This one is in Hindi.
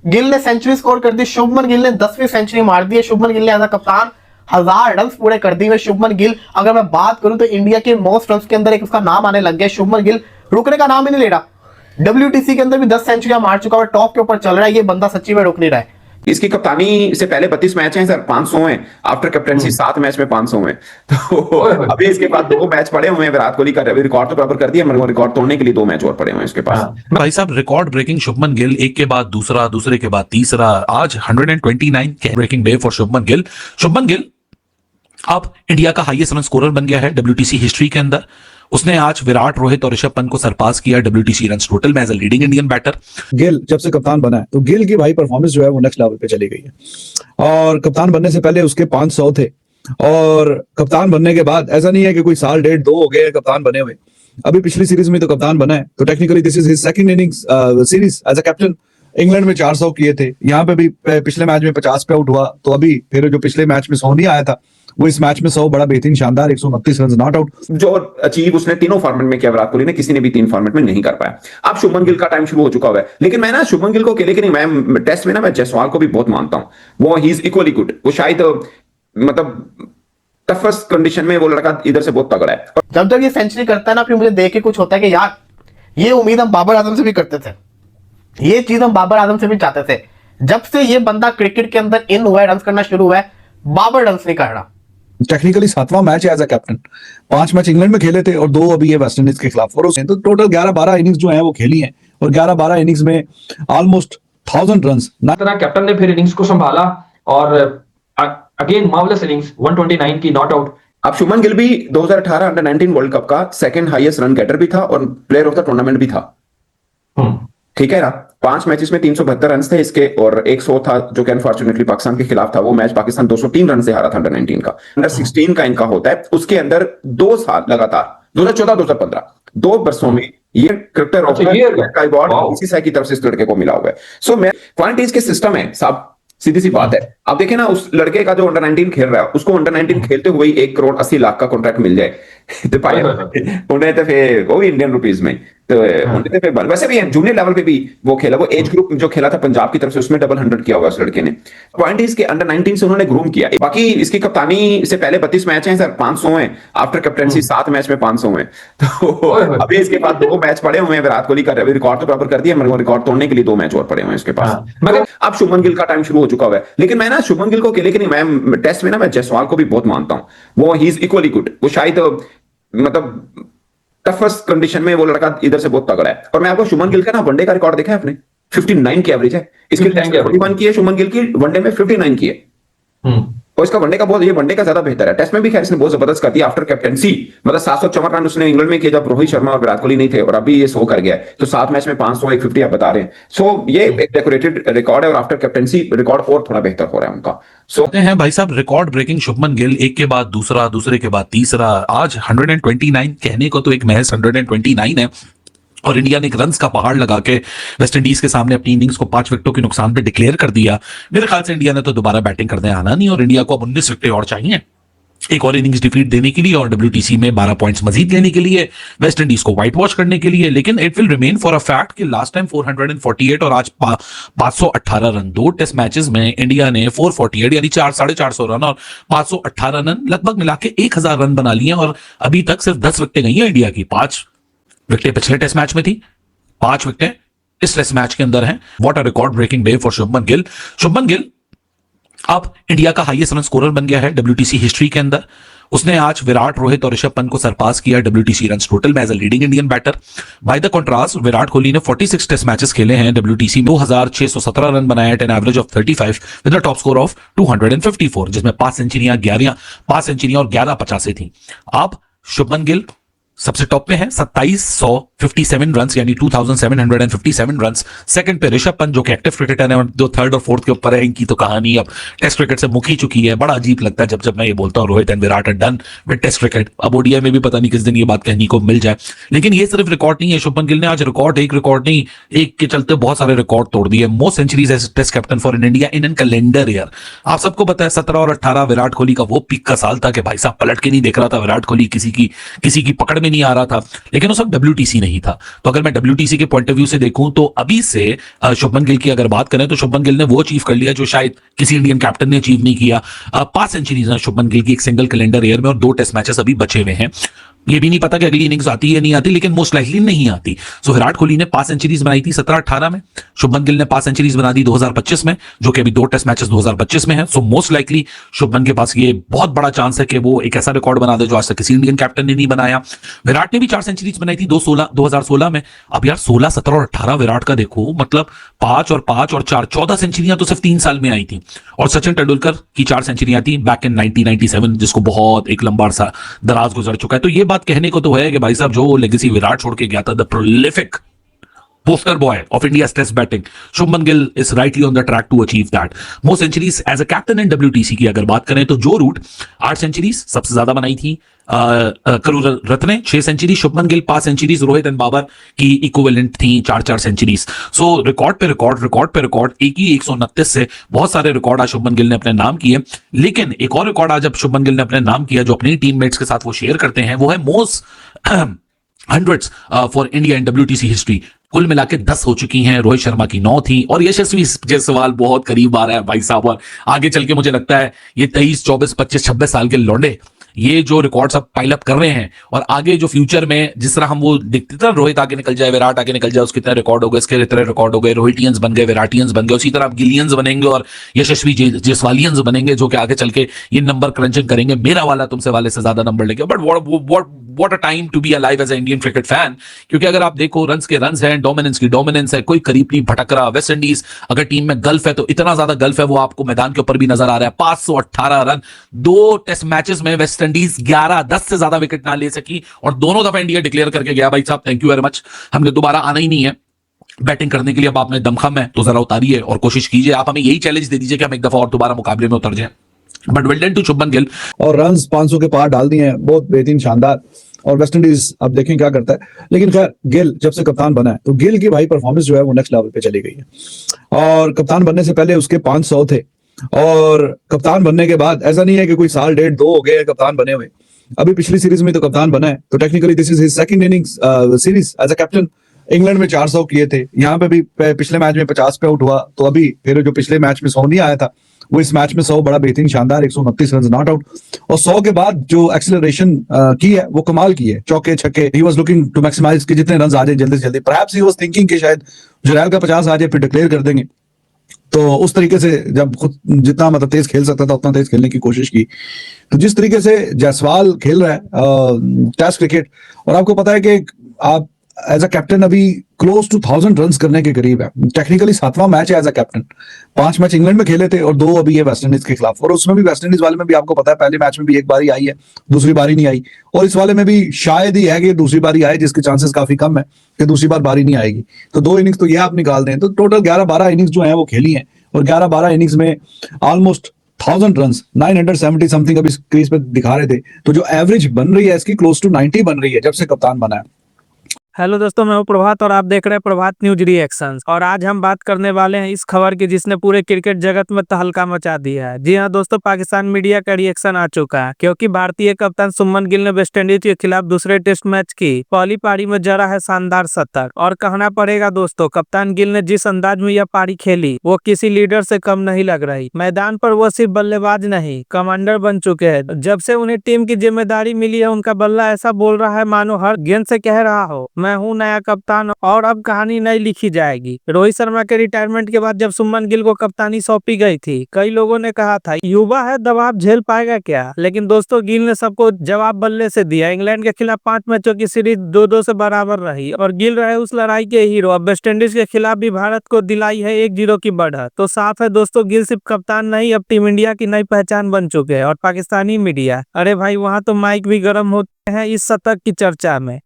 गिल ने सेंचुरी स्कोर कर दी, शुभमन गिल ने 10वीं सेंचुरी मार दी है। शुभमन गिल ने एज अ कप्तान 1000 रन पूरे कर दिए। शुभमन गिल अगर मैं बात करूं तो इंडिया के मोस्ट रन के अंदर एक उसका नाम आने लग गया। शुभमन गिल रुकने का नाम ही नहीं ले रहा। WTC के अंदर भी 10 सेंचुरियां मार चुका है, टॉप के ऊपर चल रहा है। ये बंदा सच्ची में रुक नहीं रहा है। इसकी कप्तानी से पहले 32 मैच हैं सर, 500 हैं। आफ्टर कैप्टनसी 7 मैच में 500 हैं। तो अभी इसके बाद 2 मैच पड़े हुए हैं। विराट कोहली का रिकॉर्ड तो बराबर कर दिया, मगर रिकॉर्ड तोड़ने के लिए 2 मैच और पड़े हुए हैं इसके पास। भाई साहब, रिकॉर्ड ब्रेकिंग शुभमन गिल, एक के बाद दूसरा, दूसरे के बाद तीसरा। आज 129 breaking day for Shubman Gill. Shubman Gill अब इंडिया का हाईएस्ट रन स्कोरर बन गया है WTC हिस्ट्री के अंदर। उसने आज विराट, रोहित और ऋषभ पंत को सरपास किया WTC रन टोटल में as a leading Indian batter. Gill जब से कप्तान बना है तो गिल की भाई परफॉर्मेंस जो है वो नेक्स्ट लेवल पे चली गई है। और कप्तान बनने से पहले उसके 500 थे, और कप्तान बनने के बाद ऐसा नहीं है कि कोई साल 1.5-2 हो गए कप्तान बने हुए। अभी पिछली सीरीज में तो कप्तान बना है, तो technically this is his second innings series as a captain. England में 400 किए थे, यहाँ पे भी पिछले मैच में 50 पे आउट हुआ। तो अभी फिर जो पिछले मैच में 100 नहीं आया था, वो इस मैच में 100 बड़ा बेहतरीन शानदार 129 रन नॉट आउट। जो अचीव उसने तीनों फॉर्मेट में किया विराट कोहली ने, किसी ने भी 3 फॉर्मेट में नहीं कर पाया। अब शुभमन गिल का टाइम शुरू हो चुका हुआ है। लेकिन मैं ना शुभमन गिल को अकेले के नहीं, मैं टेस्ट में ना मैं जायसवाल को भी बहुत मानता हूं। वो ही इज इक्वली गुड। वो शायद मतलब टफेस्ट कंडीशन में वो लड़का इधर से बहुत तगड़ा है। जब जब ये सेंचुरी करता है ना, फिर मुझे देख के कुछ होता है कि यार ये उम्मीद हम बाबर आजम से भी करते थे, ये चीज हम बाबर आजम से भी चाहते थे। जब से ये बंदा क्रिकेट के अंदर इन हुआ है, रन करना शुरू हुआ है, बाबर रन नहीं कर रहा। टेक्निकली 7वां मैच है as a captain. 5 match England में खेले थे और 2 अभी ये वेस्ट इंडीज के खिलाफ। और तो टोटल 11-12 इनिंग्स जो है वो खेली हैं, और 11-12 इनिंग्स में ऑलमोस्ट 1000 रन। तरह कैप्टन ने फिर इनिंग्स को संभाला और अगेन मार्वलस इनिंग्स 129 की नॉट आउट। अब शुभमन गिल भी 2018 अंडर 19 वर्ल्ड कप का सेकंड हाईएस्ट रन गेटर भी था और प्लेयर ऑफ द टूर्नामेंट भी था। ठीक है ना। 5 मैचेस में 372 रन थे इसके, और 100 था जो कि अनफॉर्चुनेटली पाकिस्तान के खिलाफ था। वो मैच पाकिस्तान 203 रन से हारा था अंडर 19 का। अंडर 16 का इनका होता है, उसके अंदर 2 साल लगातार 2014-2015 2 वर्षों में ये क्रिकेटर ऑफ द ईयर का अवार्ड बीसीसीआई की तरफ से इस लड़के को मिला हुआ है। सो मैं क्वालिटीज के सिस्टम है साहब, सीधी सी बात है। आप देखें ना, उस लड़के का जो अंडर 19 खेल रहा है, उसको अंडर 19 खेलते हुए 1 करोड़ 80 लाख का कॉन्ट्रैक्ट मिल जाए तो पाए उन्हें तो फिर वो भी इंडियन रुपीज में तो उन्हें तो फिर वैसे भी जूनियर लेवल पे भी वो खेला। वो एज ग्रुप जो खेला था पंजाब की तरफ से, उसमें डबल 100 किया हुआ उस लड़के ने। पॉइंट इसके अंडर 19 से उन्होंने ग्रूम किया। बाकी इसकी कप्तानी से पहले 32 मैच हैं सर, 500 हैं। आफ्टर कैप्टनसी 7 मैच में 500 हैं। तो अभी इसके बाद 2 मैच पड़े हुए हैं। विराट कोहली का रिकॉर्ड तो बराबर कर दिया, मगर रिकॉर्ड तोड़ने के लिए 2 मैच और पड़े हुए हैं इसके पास। मगर अब शुभमन गिल का टाइम शुरू हो चुका हुआ है। लेकिन मैं ना शुभमन गिल को अकेले के नहीं, मैं टेस्ट में ना मैं जायसवाल को भी बहुत मानता हूं। वो ही इज इक्वली गुड। वो शायद मतलब टफेस्ट कंडीशन में वो लड़का इधर से बहुत तगड़ा है। और मैं आपको शुभमन गिल का ना वनडे का रिकॉर्ड देखा है आपने, 59 की एवरेज है इसकी। 41 की है शुभमन गिल की, वनडे में 59 की है। और इसका वनडे का बहुत, ये वनडे का ज्यादा बेहतर है। टेस्ट में भी खैर इसने बहुत जबरदस्त कर दिया आफ्टर कैप्टनसी। मतलब 754 रन उसने इंग्लैंड में किए जब रोहित शर्मा और विराट कोहली नहीं थे, और अभी ये 100 कर गया है। तो 7 मैच में 500, 150 आप बता रहे हैं। सो ये एक डेकोरेटेड रिकॉर्ड है, और आफ्टर कैप्टनसी रिकॉर्ड और थोड़ा बेहतर हो रहा है उनका। हैं भाई साहब, रिकॉर्ड ब्रेकिंग शुभमन गिल, एक के बाद दूसरा, दूसरे के बाद तीसरा। आज 129 कहने को तो एक महज 129 है, और इंडिया ने एक रन्स का पहाड़ लगा के वेस्ट इंडीज के सामने अपनी इनिंग्स को 5 विकेटों के नुकसान पे डिक्लेयर कर दिया। मेरे ख्याल से इंडिया ने तो दोबारा बैटिंग करने आना नहीं, और इंडिया को अब 19 विकेट और चाहिए एक और इनिंग्स डिफीट देने के लिए, और WTC में 12 पॉइंट्स मजीद लेने के लिए, वेस्ट इंडीज को व्हाइट वॉश करने के लिए। लेकिन it will remain for a fact कि लास्ट टाइम 448 और आज 518 रन, 2 टेस्ट मैचेस में इंडिया ने 448 यानी 450 रन और 518 रन लगभग मिला के 1000 रन बना लिए। और अभी तक सिर्फ 10 विकेटें गई हैं इंडिया की। 5 विकेटें पिछले टेस्ट मैच में थी, 5 विकेटें इस टेस्ट मैच के अंदर हैं। What a record breaking day for Shubman Gill. Shubman Gill अब इंडिया का हाईएस्ट रन स्कोरर बन गया है WTC हिस्ट्री के अंदर। उसने आज विराट, रोहित और ऋषभ पंत को सरपास किया WTC रन टोटल में as a leading Indian batter. By the contrast, Virat Kohli ने 46 टेस्ट मैचेस खेले हैं WTC में, 2617 रन बनाए at an average of 35 with a top score of 254, जिसमें 5 सेंचुरियां और 11 50 थी। अब शुभमन गिल सबसे टॉप पे है 2757 रन यानी 2757 रन। सेकंड पे ऋषभ पंत जो कि एक्टिव क्रिकेटर है, जो 3rd और 4th के ऊपर है। इनकी तो कहानी अब टेस्ट क्रिकेट से मुक ही चुकी है। बड़ा अजीब लगता है जब मैं ये बोलता हूँ Rohit and Virat are done with test cricket. अब ओडीआई में भी पता नहीं किस दिन ये बात कहने को मिल जाए। लेकिन ये सिर्फ रिकॉर्ड नहीं है, शुभमन गिल ने आज एक रिकॉर्ड नहीं, एक के चलते बहुत सारे रिकॉर्ड तोड़ दिए। Most centuries as test captain for India in an calendar year. आप सबको पता है 17 और 18 विराट कोहली का वो पीक का साल था कि भाई साहब पलट के नहीं देख रहा था विराट कोहली, किसी की पकड़ में नहीं आ रहा था। लेकिन उस वक्त WTC नहीं नहीं था। तो अगर मैं WTC के पॉइंट ऑफ व्यू से देखूं तो अभी से शुभमन गिल की अगर बात करें तो शुभमन गिल ने वो अचीव कर लिया जो शायद किसी इंडियन कैप्टन ने अचीव नहीं किया। 5 सेंचुरीज हैं शुभमन गिल की एक सिंगल कैलेंडर ईयर में और 2 टेस्ट मैचेस अभी बचे हुए हैं। ये भी नहीं पता कि अगली इनिंग्स आती है नहीं आती, लेकिन मोस्ट लाइकली नहीं आती। सो विराट कोहली ने 5 सेंचुरीज बनाई थी 17-18 में, शुभमन गिल ने 5 सेंचुरीज बना दी 2025 में, जो कि अभी 2 टेस्ट मैचेस 2025 में है। सो मोस्ट लाइकली शुभमन के पास ये बहुत बड़ा चांस है कि वो एक ऐसा रिकॉर्ड बना दे जो आज तक किसी इंडियन कैप्टन ने नहीं बनाया। विराट ने भी 4 सेंचुरीज बनाई थी 2016 में। अब यार 16, 17 और 18 विराट का देखो, मतलब 5 और 4 14 सेंचुरियां तो सिर्फ 3 साल में आई थी। और सचिन तेंदुलकर की 4 सेंचुरियां थी बैक इन 1997, जिसको बहुत एक लंबा सा दराज गुजर चुका है। तो ये बात कहने को तो है कि भाई साहब जो लेगेसी विराट छोड़ के गया था, the prolific poster boy of India test batting, Shubman Gill is rightly on the track to achieve that most centuries as a captain in WTC की अगर बात करें तो जो रूट 8 सेंचुरीज सबसे ज्यादा बनाई थी Karunaratne 6 century, Shubman Gill 5 centuries, Rohit and Babar की इक्विवेलेंट थी 4 सेंचुरीज। सो रिकॉर्ड पे रिकॉर्ड एक ही 129 से बहुत सारे रिकॉर्ड आज शुभमन गिल ने अपने नाम किए। लेकिन एक और रिकॉर्ड आज अब शुभमन गिल ने अपने नाम किया जो अपनी टीममेट्स के साथ वो शेयर करते हैं, वो है most hundreds for India in WTC history. कुल मिला के 10 हो चुकी हैं, रोहित शर्मा की 9 थी और यशस्वी जायसवाल बहुत करीब आ रहा है भाई साहब। और आगे चल के मुझे लगता है ये 23, 24, 25, 26 साल के लौंडे ये जो रिकॉर्ड्स अब पाइल अप कर रहे हैं और आगे जो फ्यूचर में जिस तरह हम वो दिखते थे, रोहित आगे निकल जाए, विराट आगे निकल जाए, उसके इतने रिकॉर्ड हो गए, इसके इतने रिकॉर्ड हो गए, रोहिटियंस बन गए, विराटियंस बन गए, उसी तरह अब गिलियंस बनेंगे और यशस्वी जायसवालियंस बनेंगे जो कि आगे चल के ये नंबर क्रंचिंग करेंगे। मेरा वाला तुमसे वाले से ज्यादा नंबर लेंगे। But what a time to be alive as Indian cricket fan, क्योंकि अगर आप देखो रन्स के रन्स हैं, डोमिनेंस की डोमिनेंस है, कोई करीब नहीं भटक रहा। वेस्ट इंडीज अगर टीम में गल्फ है तो इतना ज्यादा गल्फ है वो आपको मैदान के ऊपर भी नजर आ रहा है। 518 रन 2 टेस्ट मैचेस में वेस्ट इंडीज 10 से ज्यादा विकेट ना ले सकी और दोनों दफा इंडिया डिक्लेयर करके गया भाई साहब थैंक यू वेरी मच, हमने दोबारा आना ही नहीं है बैटिंग करने के लिए। अब आप में दमखम है तो जरा उतारिए और कोशिश कीजिए, आप हमें यही चैलेंज दे दीजिए कि हम एक दफा और दोबारा मुकाबले में उतर जाए। But well done to Shubman Gill. और रन्स 500 के पार डाल दिए हैं, बहुत बेहतरीन, शानदार। और वेस्ट इंडीज अब देखें क्या करता है। लेकिन खैर गिल जब से कप्तान बना है तो गिल की भाई परफॉर्मेंस जो है वो नेक्स्ट लेवल पे चली गई है। और कप्तान बनने से पहले उसके 500 थे और कप्तान बनने के बाद ऐसा नहीं है कि कोई साल 1.5 2 हो गए कप्तान बने हुए। अभी पिछली सीरीज में तो कप्तान बना है, तो technically this is his second innings series as a captain. England में 400 किए थे, यहाँ पे भी पिछले मैच में 50 पे आउट हुआ, तो अभी फिर जो पिछले मैच में 100 नहीं आया था वो इस मैच में 100 बड़ा बेहतरीन शानदार 129 रन नॉट आउट। और 100 के बाद जो एक्सेलरेशन की है वो कमाल की है, चौके छक्के। He was looking to maximise कि जितने रन आ जाए जल्दी से जल्दी। परहैप्स ही वाज थिंकिंग कि शायद जुरैल का 50 आ जाए फिर डिक्लेयर कर देंगे। तो उस तरीके से जब खुद जितना मतलब तेज खेल सकता था उतना तेज खेलने की कोशिश की। तो जिस तरीके से जायसवाल खेल रहा है टेस्ट क्रिकेट, और आपको पता है कि आप एज अ कैप्टन अभी क्लोज टू 1000 रन करने के करीब है। टेक्निकली 7वां मैच है as a captain. 5 match England में खेले थे और 2 अभी है वेस्ट इंडीज के खिलाफ। और उसमें भी वेस्ट इंडीज वाले में भी आपको पता है पहले मैच में भी एक बारी आई है, दूसरी बारी नहीं आई। और इस वाले में भी शायद ही है कि दूसरी बारी आए, जिसके चांसेस काफी कम है कि दूसरी बार बारी नहीं आएगी। तो 2 इनिंग्स तो ये आप निकाल दें तो टोटल 11-12 इनिंग्स जो है वो खेली है और 11-12 इनिंग्स में ऑलमोस्ट 1000 रन 970 समथिंग अभी क्रीज पे दिखा रहे थे। तो जो एवरेज बन रही है इसकी क्लोज टू 90 बन रही है जब से कप्तान बना है। हेलो दोस्तों, मैं हूं प्रभात और आप देख रहे हैं प्रभात न्यूज रिएक्शंस। और आज हम बात करने वाले हैं इस खबर की जिसने पूरे क्रिकेट जगत में तहलका मचा दिया है। जी हां दोस्तों, पाकिस्तान मीडिया का रिएक्शन आ चुका है क्योंकि भारतीय कप्तान शुभमन गिल ने वेस्ट इंडीज के खिलाफ दूसरे टेस्ट मैच की पहली पारी में जड़ा है शानदार शतक। और कहना पड़ेगा दोस्तों, कप्तान गिल ने जिस अंदाज में यह पारी खेली वो किसी लीडर से कम नहीं लग रही। मैदान पर वो सिर्फ बल्लेबाज नहीं कमांडर बन चुके हैं। जब से उन्हें टीम की जिम्मेदारी मिली है उनका बल्ला ऐसा बोल रहा है मानो हर गेंद से कह रहा हो मैं हूं नया कप्तान और अब कहानी नई लिखी जाएगी। रोहित शर्मा के रिटायरमेंट के बाद जब शुभमन गिल को कप्तानी सौंपी गई थी, कई लोगों ने कहा था युवा है, दबाव झेल पाएगा क्या। लेकिन दोस्तों गिल ने सबको जवाब बल्ले से दिया। इंग्लैंड के खिलाफ 5 मैचों की सीरीज 2-2 से बराबर रही और गिल रहे उस लड़ाई के हीरो। अब वेस्ट इंडीज के खिलाफ भी भारत को दिलाई है 1-0 की बढ़त। तो साफ है दोस्तों, गिल सिर्फ कप्तान नहीं अब टीम इंडिया की नई पहचान बन चुके हैं। और पाकिस्तानी मीडिया, अरे भाई वहाँ तो माइक भी गर्म होते हैं इस शतक की चर्चा में।